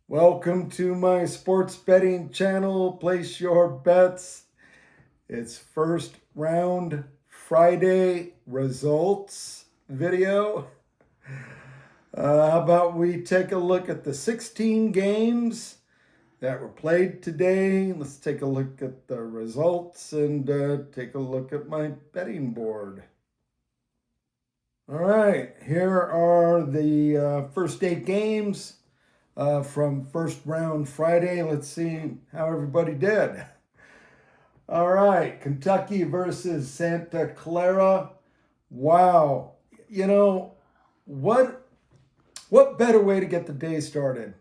Welcome to my sports betting channel. Place your bets. It's first round Friday results video. How about we take a look at the 16 games that were played today? Let's take a look at the results and take a look at my betting board. All right, here are the first 8 games from first round Friday. Let's see how everybody did. All right, Kentucky versus Santa Clara. Wow, you know what better way to get the day started?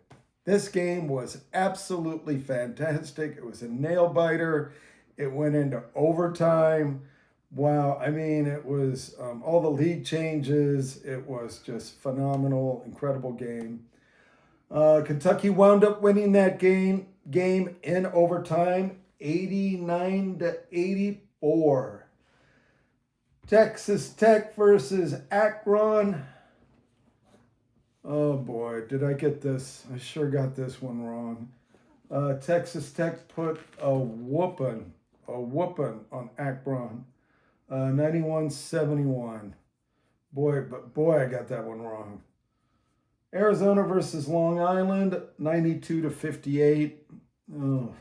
This game was absolutely fantastic. It was a nail biter. It went into overtime. Wow, I mean, it was all the lead changes. It was just phenomenal, incredible game. Kentucky wound up winning that game in overtime, 89-84. Texas Tech versus Akron. Oh boy, did I get this? I sure got this one wrong. Texas Tech put a whooping on Akron, 91-71. Boy, I got that one wrong. Arizona versus Long Island, 92-58. Oh.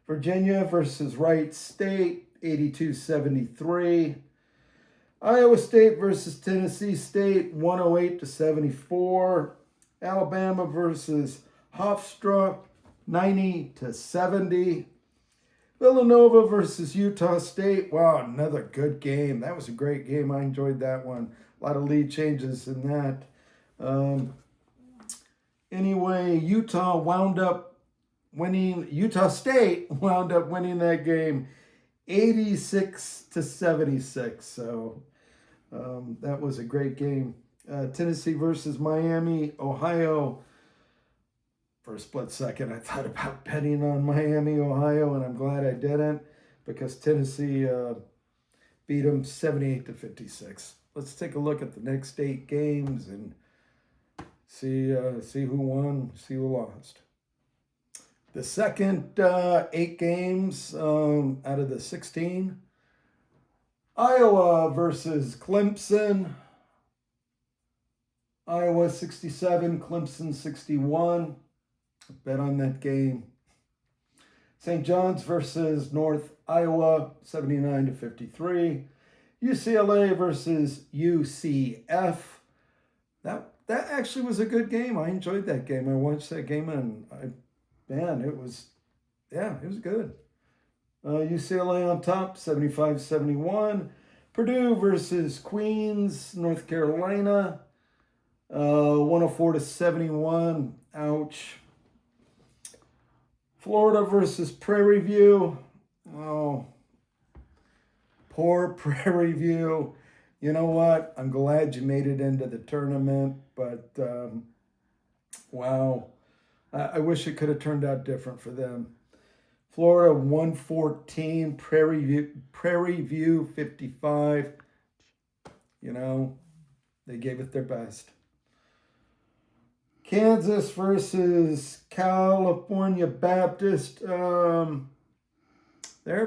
Virginia versus Wright State, 82-73. Iowa State versus Tennessee State, 108-74. Alabama versus Hofstra, 90-70. Villanova versus Utah State. Wow, another good game. That was a great game. I enjoyed that one. A lot of lead changes in that. Anyway, Utah State wound up winning that game 86-76. So that was a great game. Tennessee versus Miami, Ohio. For a split second, I thought about betting on Miami, Ohio, and I'm glad I didn't because Tennessee beat them 78-56. Let's take a look at the next 8 games and see who won, see who lost. The second 8 games out of the 16. Iowa versus Clemson. Iowa 67, Clemson 61. Bet on that game. St. John's versus North Iowa 79-53. UCLA versus UCF. That actually was a good game. I enjoyed that game. I watched that game and it was good. UCLA on top, 75-71. Purdue versus Queens, North Carolina, 104-71. Ouch. Florida versus Prairie View. Oh, poor Prairie View. You know what? I'm glad you made it into the tournament, but wow. I wish it could have turned out different for them. Florida 114, Prairie View 55. You know, they gave it their best. Kansas versus California Baptist. There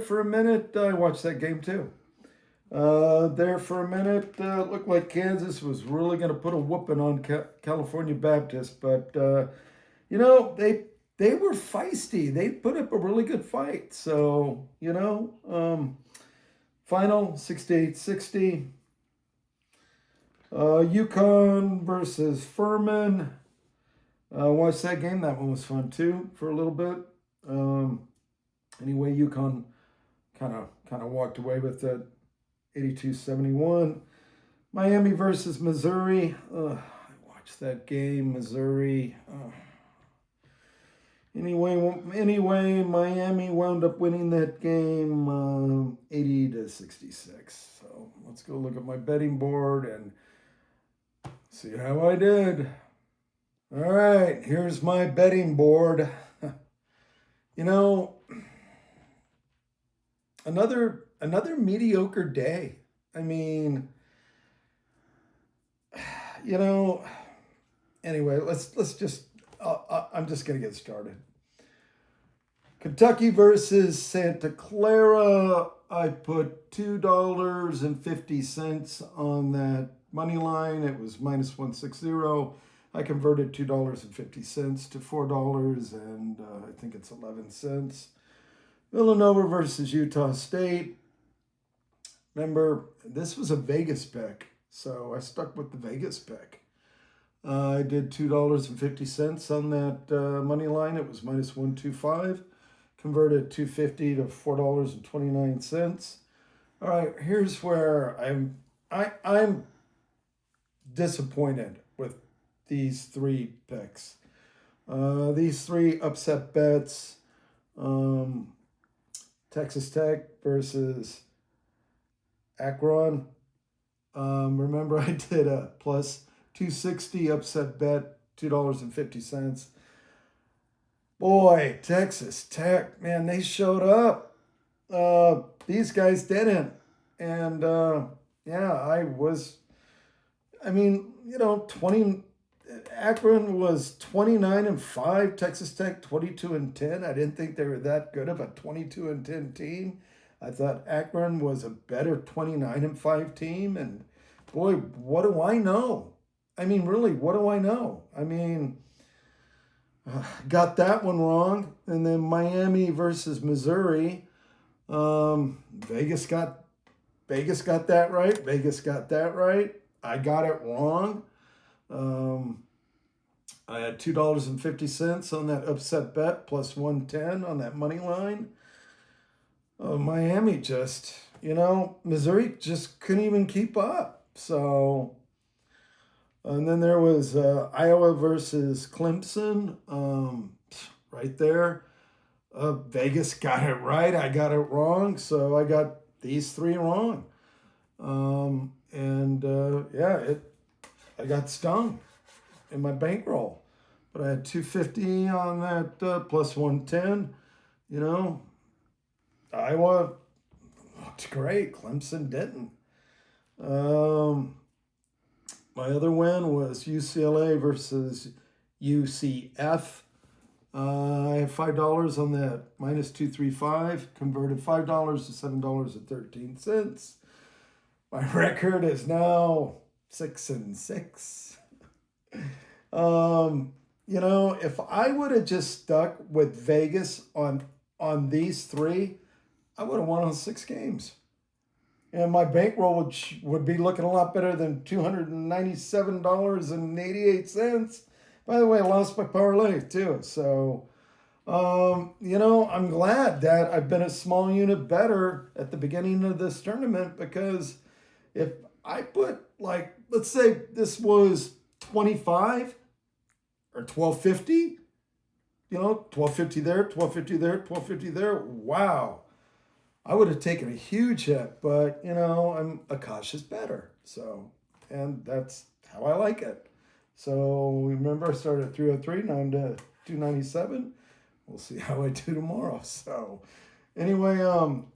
for a minute, I watched that game too. There for a minute, it looked like Kansas was really going to put a whooping on California Baptist, but they were feisty. They put up a really good fight. So final 68-60. UConn versus Furman. Watched that game. That one was fun too for a little bit. Anyway, UConn kind of walked away with it. 82-71. Miami versus Missouri. I watched that game. Missouri. Anyway, Miami wound up winning that game 80-66. So let's go look at my betting board and see how I did. All right, here's my betting board. Another mediocre day. I mean, anyway, let's just I'm just going to get started. Kentucky versus Santa Clara. I put $2.50 on that money line. It was minus 160. I converted $2.50 to $4 and I think it's 11 cents. Villanova versus Utah State. Remember, this was a Vegas pick, so I stuck with the Vegas pick. I did $2.50 on that money line. It was minus 125. Converted 250 to $4.29. All right, here's where I'm disappointed with these three picks. These three upset bets. Texas Tech versus Akron. Remember, I did a plus 260 upset bet, $2.50. Boy, Texas Tech, man, they showed up. These guys didn't. And yeah, I mean, Akron was 29-5, Texas Tech 22-10. I didn't think they were that good of a 22-10 team. I thought Akron was a better 29-5 team. And boy, what do I know? I mean, really, what do I know? I mean, got that one wrong. And then Miami versus Missouri. Vegas got that right. Vegas got that right. I got it wrong. I had $2.50 on that upset bet, plus 110 on that money line. Miami just, Missouri just couldn't even keep up. So, and then there was Iowa versus Clemson, right there. Vegas got it right. I got it wrong. So I got these three wrong. I got stung in my bankroll. But I had 250 on that plus 110. Iowa looked great. Clemson didn't. My other win was UCLA versus UCF. I have $5 on that minus 235. Converted $5 to $7.13. My record is now 6-6. If I would have just stuck with Vegas on these three, I would have won on 6 games. And my bankroll would be looking a lot better than $297.88. By the way, I lost my parlay too. So, I'm glad that I've been a small unit better at the beginning of this tournament, because if I put, let's say this was 25 or 1250, 1250 there, 1250 there, 1250 there. Wow. I would have taken a huge hit, but I'm a cautious bettor. So, and that's how I like it. So remember, I started at 303, now I'm to 297. We'll see how I do tomorrow. So anyway,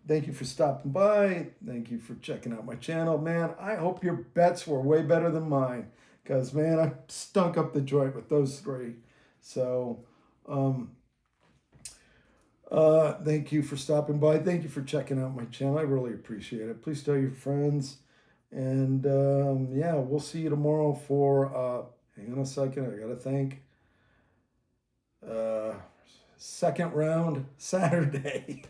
thank you for stopping by. Thank you for checking out my channel. Man, I hope your bets were way better than mine, because, man, I stunk up the joint with those three. So, thank you for stopping by. Thank you for checking out my channel. I really appreciate it. Please tell your friends. And yeah, we'll see you tomorrow for, hang on a second, I got to think. Second round Saturday.